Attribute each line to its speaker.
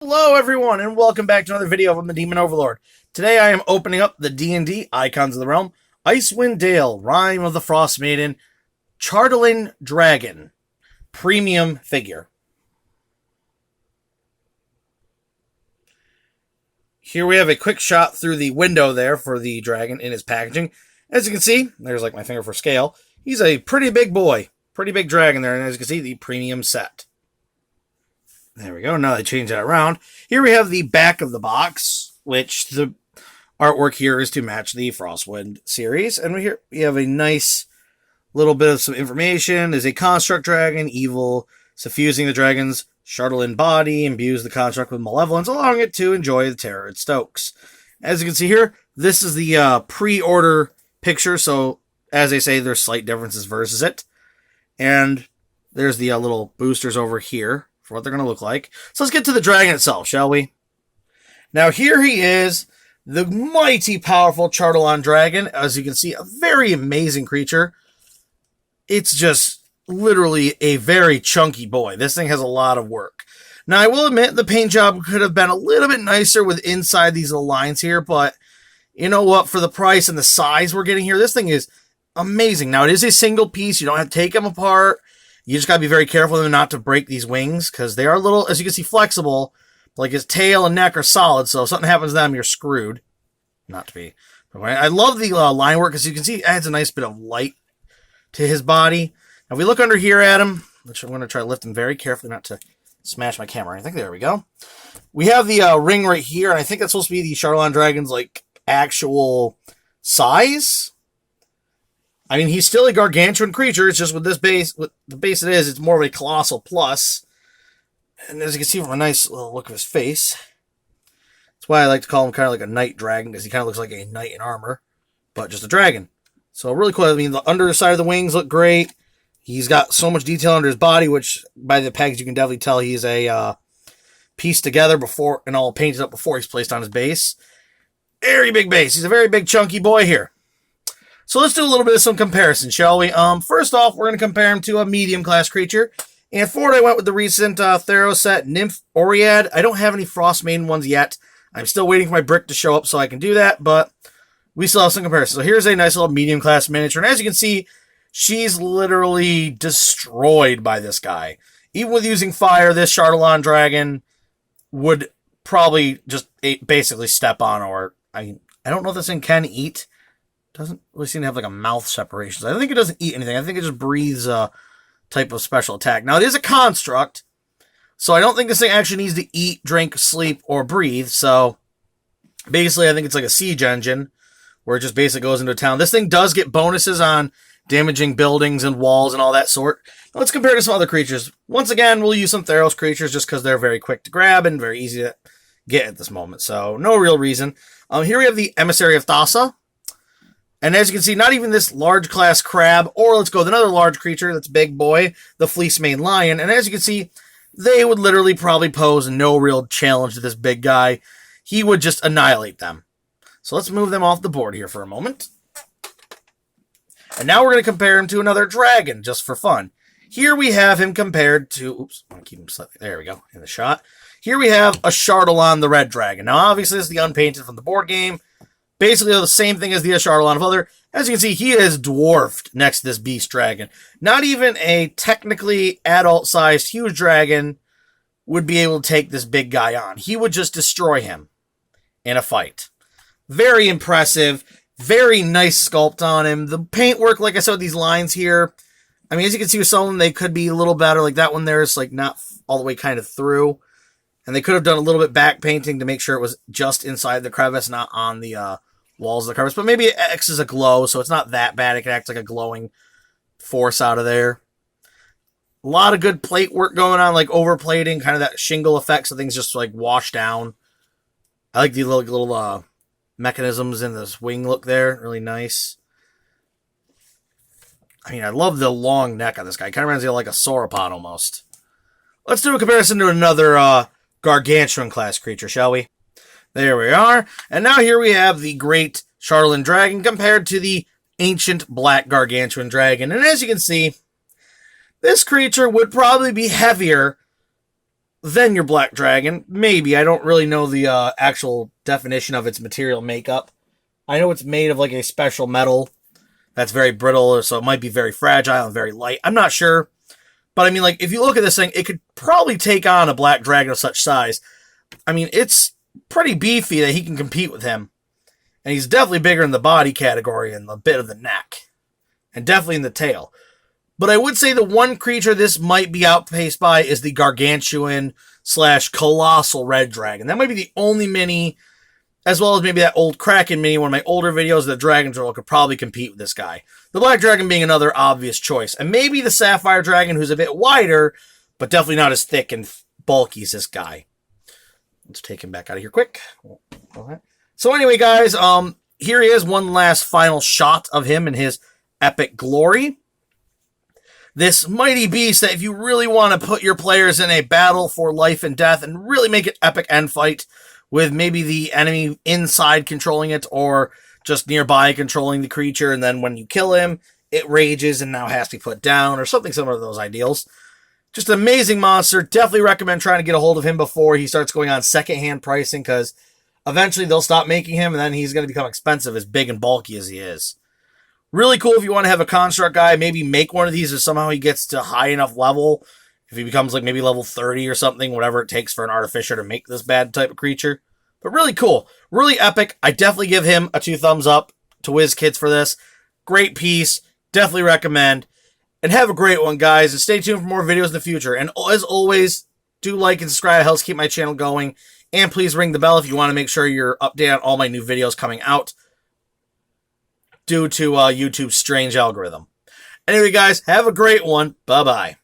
Speaker 1: Hello everyone and welcome back to another video from the Demon Overlord. Today I am opening up the D&D Icons of the Realm, Icewind Dale, Rime of the Frost Maiden, Chartling Dragon, premium figure. Here we have a quick shot through the window there for the dragon in his packaging. As you can see, there's like my finger for scale. He's a pretty big boy, pretty big dragon there, and as you can see, the premium set. There we go. Now they change that around. Here we have the back of the box, which the artwork here is to match the Frostwind series. And we have a nice little bit of some information. Is a construct dragon, evil, suffusing the dragon's Chartling body, imbues the construct with malevolence, allowing it to enjoy the terror it stokes. As you can see here, this is the pre-order picture. So, as they say, there's slight differences versus it. And there's the little boosters over here for what they're going to look like. So let's get to the dragon itself, shall we? Now here he is, the mighty powerful Chartling dragon. As you can see, a very amazing creature. It's just literally a very chunky boy. This thing has a lot of work. Now I will admit the paint job could have been a little bit nicer with inside these little lines here, but you know what? For the price and the size we're getting here, this thing is amazing. Now it is a single piece. You don't have to take them apart. You just got to be very careful of them not to break these wings, because they are a little, as you can see, flexible. Like his tail and neck are solid, so if something happens to them, you're screwed. Not to be. I love the line work, because you can see it adds a nice bit of light to his body. Now, if we look under here at him, which I'm going to try to lift him very carefully not to smash my camera. I think there we go. We have the ring right here, and I think that's supposed to be the Chartling dragon's like actual size. I mean, he's still a gargantuan creature. It's just with this base, with the base it is, it's more of a colossal plus. And as you can see from a nice little look of his face, that's why I like to call him kind of like a knight dragon, because he kind of looks like a knight in armor, but just a dragon. So really cool. I mean, the underside of the wings look great. He's got so much detail under his body, which by the pegs you can definitely tell he's a pieced together before and all painted up before he's placed on his base. Very big base. He's a very big chunky boy here. So let's do a little bit of some comparison, shall we? First off, we're going to compare him to a medium-class creature. And for it, I went with the recent Theros set, Nymph Oread. I don't have any Frost Maiden ones yet. I'm still waiting for my brick to show up so I can do that, but we still have some comparisons. So here's a nice little medium-class miniature. And as you can see, she's literally destroyed by this guy. Even with using fire, this Chartling dragon would probably just basically step on, or I don't know if this thing can eat. Doesn't really seem to have like a mouth separation. I think it doesn't eat anything. I think it just breathes a type of special attack. Now, it is a construct, so I don't think this thing actually needs to eat, drink, sleep, or breathe. So, basically, I think it's like a siege engine, where it just basically goes into a town. This thing does get bonuses on damaging buildings and walls and all that sort. Now, let's compare it to some other creatures. Once again, we'll use some Theros creatures just because they're very quick to grab and very easy to get at this moment. So, no real reason. Here we have the Emissary of Thassa. And as you can see, not even this large class crab, or let's go with another large creature that's big boy, the Fleece-Maned Lion. And as you can see, they would literally probably pose no real challenge to this big guy. He would just annihilate them. So let's move them off the board here for a moment. And now we're going to compare him to another dragon, just for fun. Here we have him compared to, oops, I'm going to keep him slightly, there we go, in the shot. Here we have a Chartling the Red Dragon. Now obviously this is the unpainted from the board game. Basically, the same thing as the Chartling of other. As you can see, he is dwarfed next to this beast dragon. Not even a technically adult-sized huge dragon would be able to take this big guy on. He would just destroy him in a fight. Very impressive. Very nice sculpt on him. The paintwork, like I said, with these lines here, I mean, as you can see with some of them, they could be a little better. Like that one there is like not all the way kind of through. And they could have done a little bit back painting to make sure it was just inside the crevice, not on the walls of the crevice. But maybe it acts as a glow, so it's not that bad. It can act like a glowing force out of there. A lot of good plate work going on, like overplating, kind of that shingle effect, so things just like wash down. I like the little mechanisms in this wing look there. Really nice. I mean, I love the long neck on this guy. Kind of reminds me of like a sauropod almost. Let's do a comparison to another gargantuan class creature, shall we? There we are. And now here we have the great Chartling dragon compared to the ancient black gargantuan dragon. And as you can see, this creature would probably be heavier then your black dragon. Maybe. I don't really know the actual definition of its material makeup. I know it's made of like a special metal that's very brittle, so it might be very fragile and very light. I'm not sure. But I mean, like, if you look at this thing, it could probably take on a black dragon of such size. I mean, it's pretty beefy that he can compete with him. And he's definitely bigger in the body category and the bit of the neck. And definitely in the tail. But I would say the one creature this might be outpaced by is the gargantuan / colossal red dragon. That might be the only mini, as well as maybe that old Kraken mini, one of my older videos, the Dragon Troll could probably compete with this guy. The black dragon being another obvious choice. And maybe the sapphire dragon, who's a bit wider, but definitely not as thick and bulky as this guy. Let's take him back out of here quick. Okay. So anyway, guys, here he is, one last final shot of him in his epic glory. This mighty beast that if you really want to put your players in a battle for life and death and really make it epic end fight with maybe the enemy inside controlling it or just nearby controlling the creature, and then when you kill him, it rages and now has to be put down or something similar to those ideals. Just an amazing monster. Definitely recommend trying to get a hold of him before he starts going on secondhand pricing, because eventually they'll stop making him and then he's going to become expensive as big and bulky as he is. Really cool if you want to have a construct guy, maybe make one of these if somehow he gets to high enough level. If he becomes like maybe level 30 or something, whatever it takes for an artificer to make this bad type of creature. But really cool. Really epic. I definitely give him a 2 thumbs up to WizKids for this. Great piece. Definitely recommend. And have a great one, guys. And stay tuned for more videos in the future. And as always, do like and subscribe. It helps keep my channel going. And please ring the bell if you want to make sure you're updated on all my new videos coming out due to YouTube's strange algorithm. Anyway, guys, have a great one. Bye-bye.